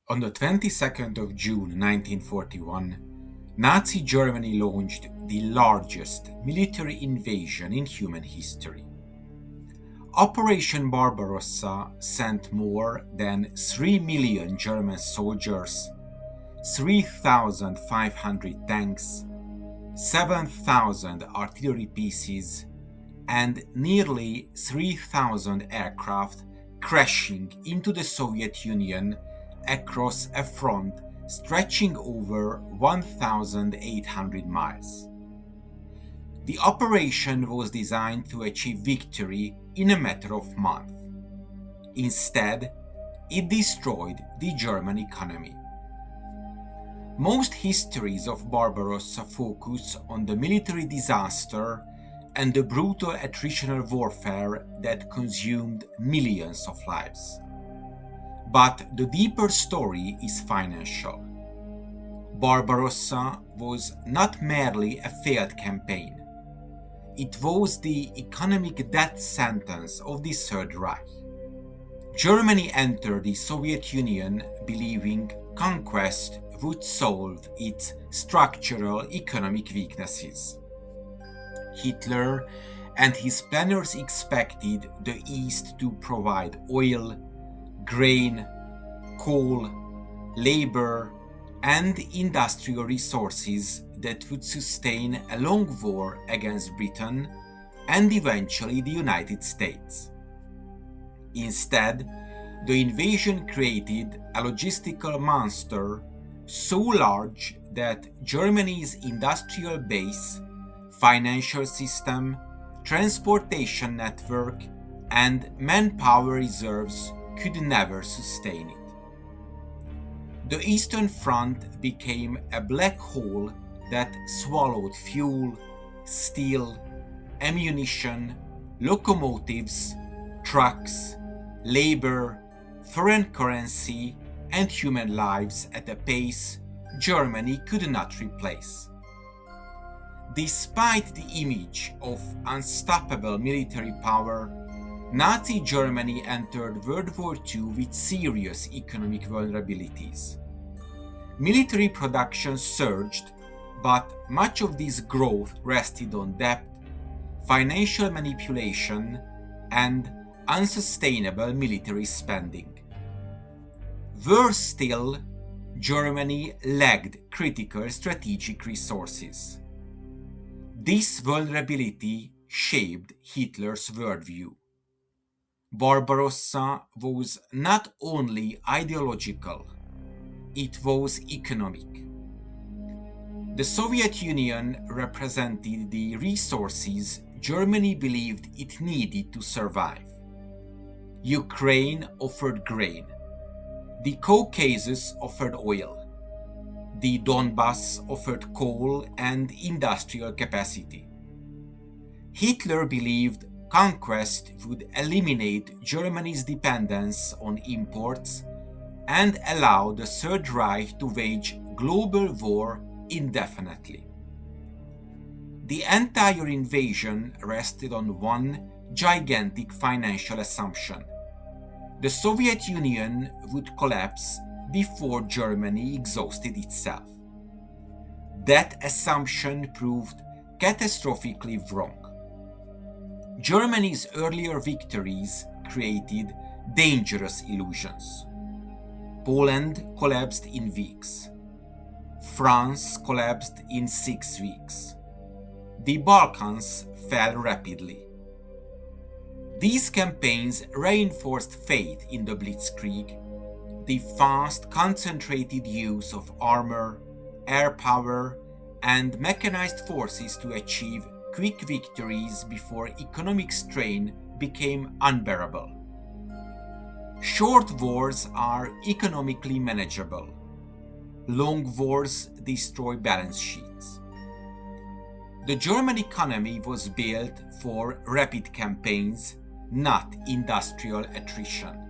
On the 22nd of June 1941, Nazi Germany launched the largest military invasion in human history. Operation Barbarossa sent more than 3 million German soldiers, 3,500 tanks, 7,000 artillery pieces, and nearly 3,000 aircraft crashing into the Soviet Union across a front stretching over 1,800 miles. The operation was designed to achieve victory in a matter of months. Instead, it destroyed the German economy. Most histories of Barbarossa focus on the military disaster and the brutal attritional warfare that consumed millions of lives. But the deeper story is financial. Barbarossa was not merely a failed campaign. It was the economic death sentence of the Third Reich. Germany entered the Soviet Union believing conquest would solve its structural economic weaknesses. Hitler and his planners expected the East to provide oil, grain, coal, labor, and industrial resources that would sustain a long war against Britain and eventually the United States. Instead, the invasion created a logistical monster so large that Germany's industrial base, financial system, transportation network, and manpower reserves could never sustain it. The Eastern Front became a black hole that swallowed fuel, steel, ammunition, locomotives, trucks, labor, foreign currency, and human lives at a pace Germany could not replace. Despite the image of unstoppable military power, Nazi Germany entered World War II with serious economic vulnerabilities. Military production surged, but much of this growth rested on debt, financial manipulation, and unsustainable military spending. Worse still, Germany lacked critical strategic resources. This vulnerability shaped Hitler's worldview. Barbarossa was not only ideological, it was economic. The Soviet Union represented the resources Germany believed it needed to survive. Ukraine offered grain. The Caucasus offered oil. The Donbass offered coal and industrial capacity. Hitler believed conquest would eliminate Germany's dependence on imports and allow the Third Reich to wage global war indefinitely. The entire invasion rested on one gigantic financial assumption. The Soviet Union would collapse before Germany exhausted itself. That assumption proved catastrophically wrong. Germany's earlier victories created dangerous illusions. Poland collapsed in weeks. France collapsed in 6 weeks. The Balkans fell rapidly. These campaigns reinforced faith in the Blitzkrieg, the fast, concentrated use of armor, air power, and mechanized forces to achieve quick victories before economic strain became unbearable. Short wars are economically manageable. Long wars destroy balance sheets. The German economy was built for rapid campaigns, not industrial attrition.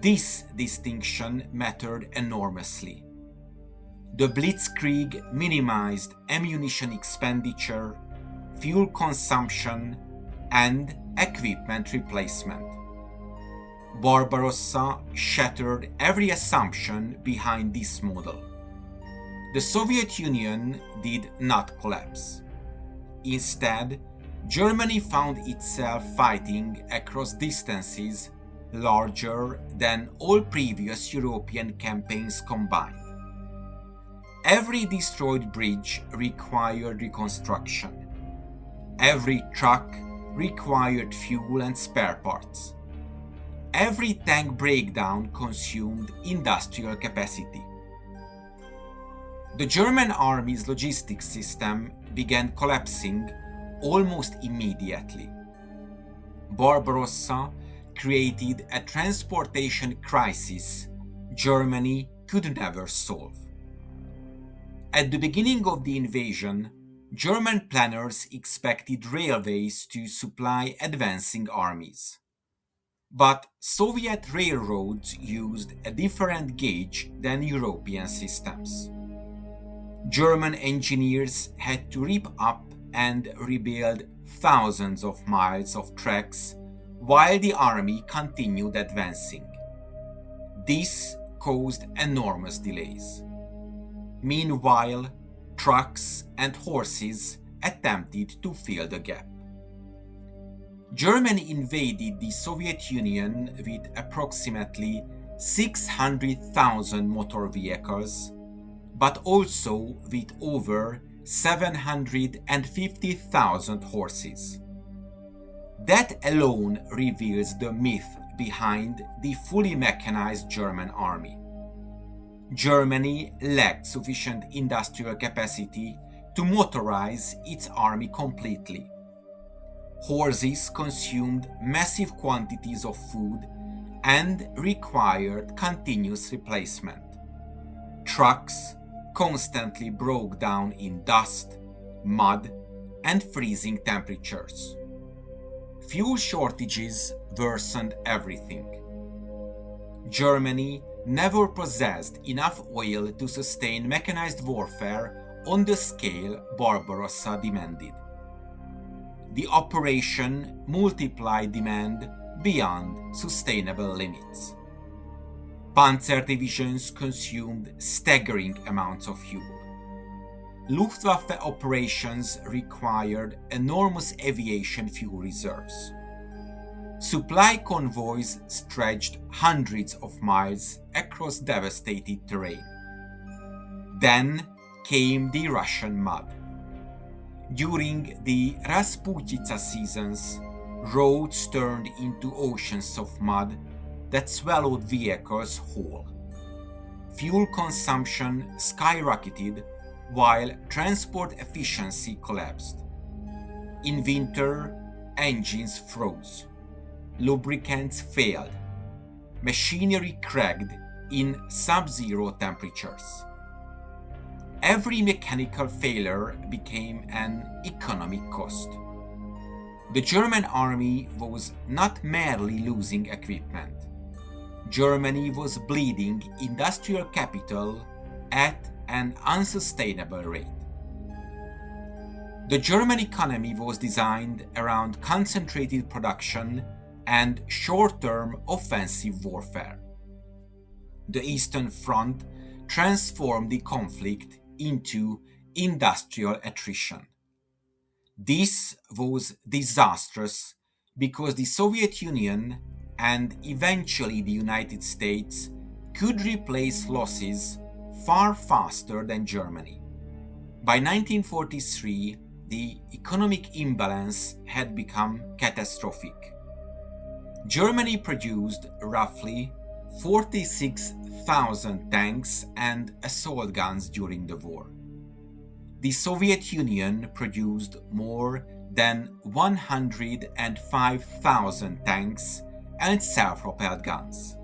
This distinction mattered enormously. The Blitzkrieg minimized ammunition expenditure, fuel consumption, and equipment replacement. Barbarossa shattered every assumption behind this model. The Soviet Union did not collapse. Instead, Germany found itself fighting across distances larger than all previous European campaigns combined. Every destroyed bridge required reconstruction. Every truck required fuel and spare parts. Every tank breakdown consumed industrial capacity. The German army's logistics system began collapsing almost immediately. Barbarossa created a transportation crisis Germany could never solve. At the beginning of the invasion, German planners expected railways to supply advancing armies. But Soviet railroads used a different gauge than European systems. German engineers had to rip up and rebuild thousands of miles of tracks while the army continued advancing. This caused enormous delays. Meanwhile, trucks and horses attempted to fill the gap. Germany invaded the Soviet Union with approximately 600,000 motor vehicles, but also with over 750,000 horses. That alone reveals the myth behind the fully mechanized German army. Germany lacked sufficient industrial capacity to motorize its army completely. Horses consumed massive quantities of food and required continuous replacement. Trucks constantly broke down in dust, mud, and freezing temperatures. Fuel shortages worsened everything. Germany never possessed enough oil to sustain mechanized warfare on the scale Barbarossa demanded. The operation multiplied demand beyond sustainable limits. Panzer divisions consumed staggering amounts of fuel. Luftwaffe operations required enormous aviation fuel reserves. Supply convoys stretched hundreds of miles across devastated terrain. Then came the Russian mud. During the Rasputitsa seasons, roads turned into oceans of mud that swallowed vehicles whole. Fuel consumption skyrocketed while transport efficiency collapsed. In winter, engines froze. Lubricants failed. Machinery cracked in sub-zero temperatures. Every mechanical failure became an economic cost. The German army was not merely losing equipment. Germany was bleeding industrial capital at an unsustainable rate. The German economy was designed around concentrated production and short-term offensive warfare. The Eastern Front transformed the conflict into industrial attrition. This was disastrous because the Soviet Union and eventually the United States could replace losses far faster than Germany. By 1943, the economic imbalance had become catastrophic. Germany produced roughly 46,000 tanks and assault guns during the war. The Soviet Union produced more than 105,000 tanks and self-propelled guns.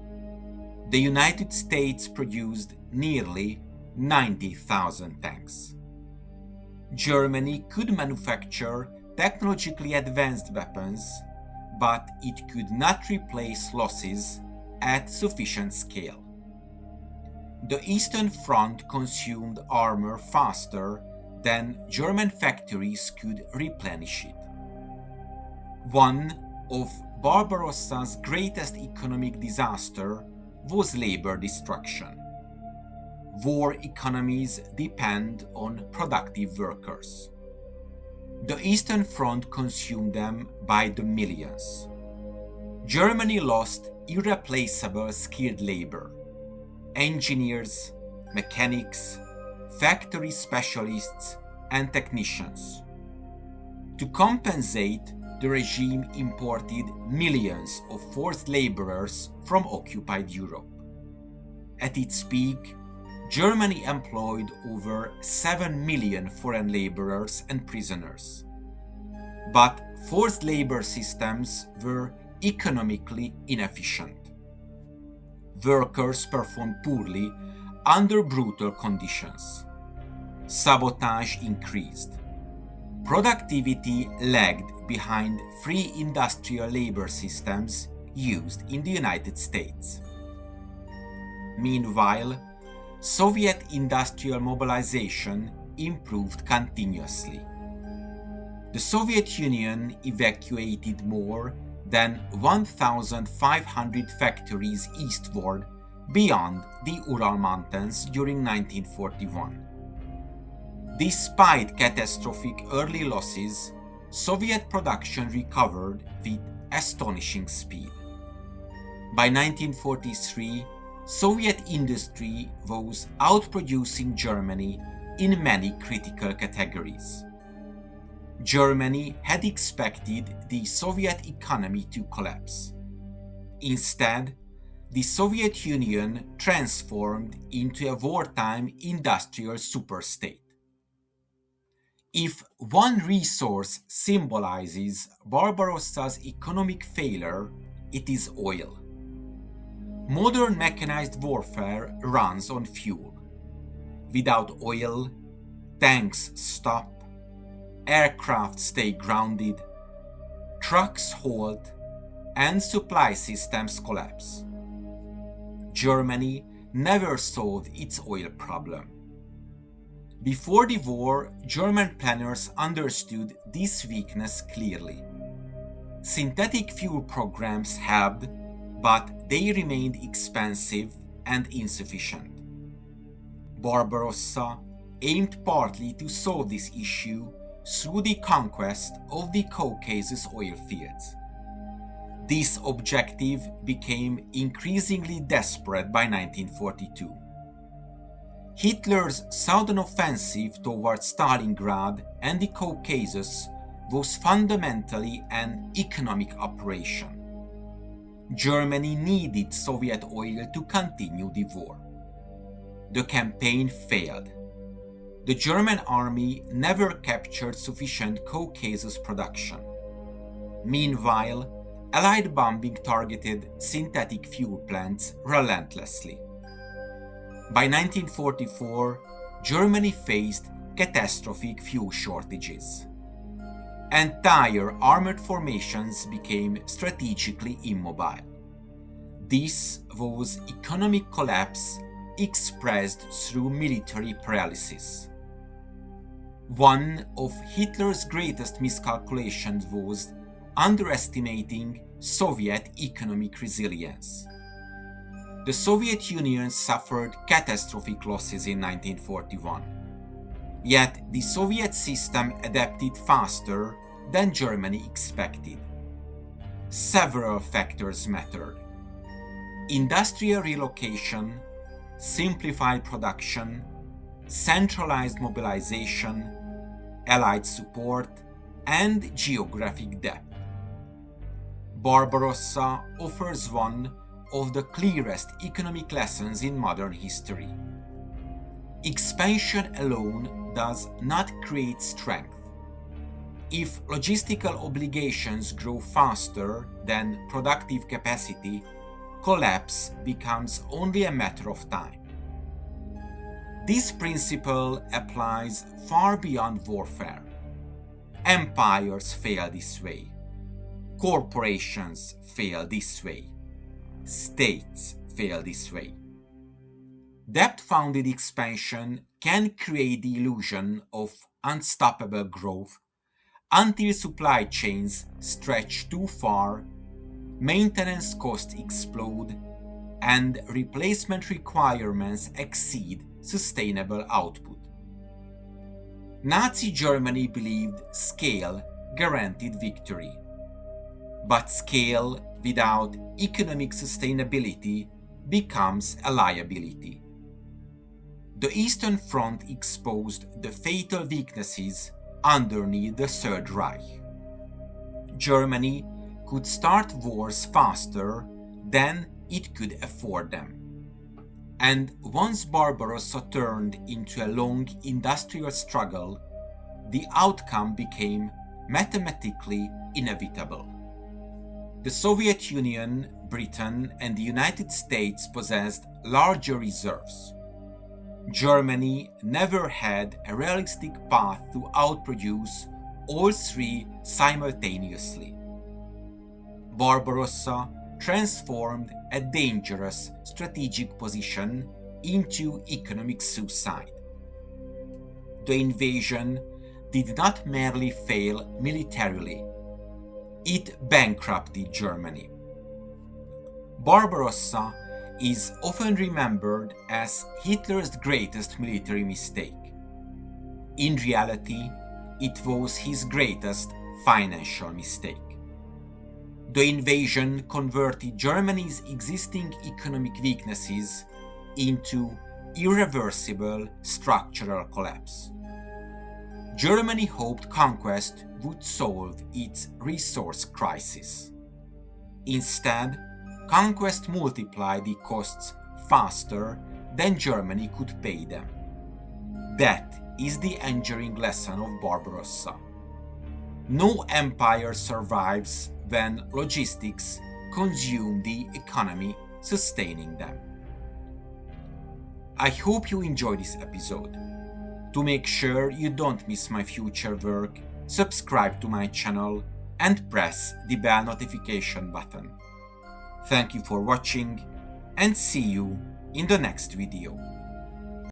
The United States produced nearly 90,000 tanks. Germany could manufacture technologically advanced weapons, but it could not replace losses at sufficient scale. The Eastern Front consumed armor faster than German factories could replenish it. One of Barbarossa's greatest economic disaster was labor destruction. War economies depend on productive workers. The Eastern Front consumed them by the millions. Germany lost irreplaceable skilled labor: engineers, mechanics, factory specialists, and technicians. To compensate, the regime imported millions of forced laborers from occupied Europe. At its peak, Germany employed over 7 million foreign laborers and prisoners. But forced labor systems were economically inefficient. Workers performed poorly under brutal conditions. Sabotage increased. Productivity lagged behind free industrial labor systems used in the United States. Meanwhile, Soviet industrial mobilization improved continuously. The Soviet Union evacuated more than 1,500 factories eastward beyond the Ural Mountains during 1941. Despite catastrophic early losses, Soviet production recovered with astonishing speed. By 1943, Soviet industry was outproducing Germany in many critical categories. Germany had expected the Soviet economy to collapse. Instead, the Soviet Union transformed into a wartime industrial superstate. If one resource symbolizes Barbarossa's economic failure, it is oil. Modern mechanized warfare runs on fuel. Without oil, tanks stop, aircraft stay grounded, trucks halt, and supply systems collapse. Germany never solved its oil problem. Before the war, German planners understood this weakness clearly. Synthetic fuel programs helped, but they remained expensive and insufficient. Barbarossa aimed partly to solve this issue through the conquest of the Caucasus oil fields. This objective became increasingly desperate by 1942. Hitler's southern offensive towards Stalingrad and the Caucasus was fundamentally an economic operation. Germany needed Soviet oil to continue the war. The campaign failed. The German army never captured sufficient Caucasus production. Meanwhile, Allied bombing targeted synthetic fuel plants relentlessly. By 1944, Germany faced catastrophic fuel shortages. Entire armored formations became strategically immobile. This was economic collapse expressed through military paralysis. One of Hitler's greatest miscalculations was underestimating Soviet economic resilience. The Soviet Union suffered catastrophic losses in 1941. Yet the Soviet system adapted faster than Germany expected. Several factors mattered: industrial relocation, simplified production, centralized mobilization, Allied support, and geographic depth. Barbarossa offers one of the clearest economic lessons in modern history. Expansion alone does not create strength. If logistical obligations grow faster than productive capacity, collapse becomes only a matter of time. This principle applies far beyond warfare. Empires fail this way. Corporations fail this way. States fail this way. Debt-funded expansion can create the illusion of unstoppable growth until supply chains stretch too far maintenance costs explode, and replacement requirements exceed sustainable output. Nazi Germany believed scale guaranteed victory. But scale without economic sustainability becomes a liability. The Eastern Front exposed the fatal weaknesses underneath the Third Reich. Germany could start wars faster than it could afford them. And once Barbarossa turned into a long industrial struggle, the outcome became mathematically inevitable. The Soviet Union, Britain, and the United States possessed larger reserves. Germany never had a realistic path to outproduce all three simultaneously. Barbarossa transformed a dangerous strategic position into economic suicide. The invasion did not merely fail militarily, it bankrupted Germany. Barbarossa is often remembered as Hitler's greatest military mistake. In reality, it was his greatest financial mistake. The invasion converted Germany's existing economic weaknesses into irreversible structural collapse. Germany hoped conquest would solve its resource crisis. Instead, conquest multiplied the costs faster than Germany could pay them. That is the enduring lesson of Barbarossa. No empire survives when logistics consume the economy sustaining them. I hope you enjoyed this episode. To make sure you don't miss my future work, subscribe to my channel and press the bell notification button. Thank you for watching and see you in the next video.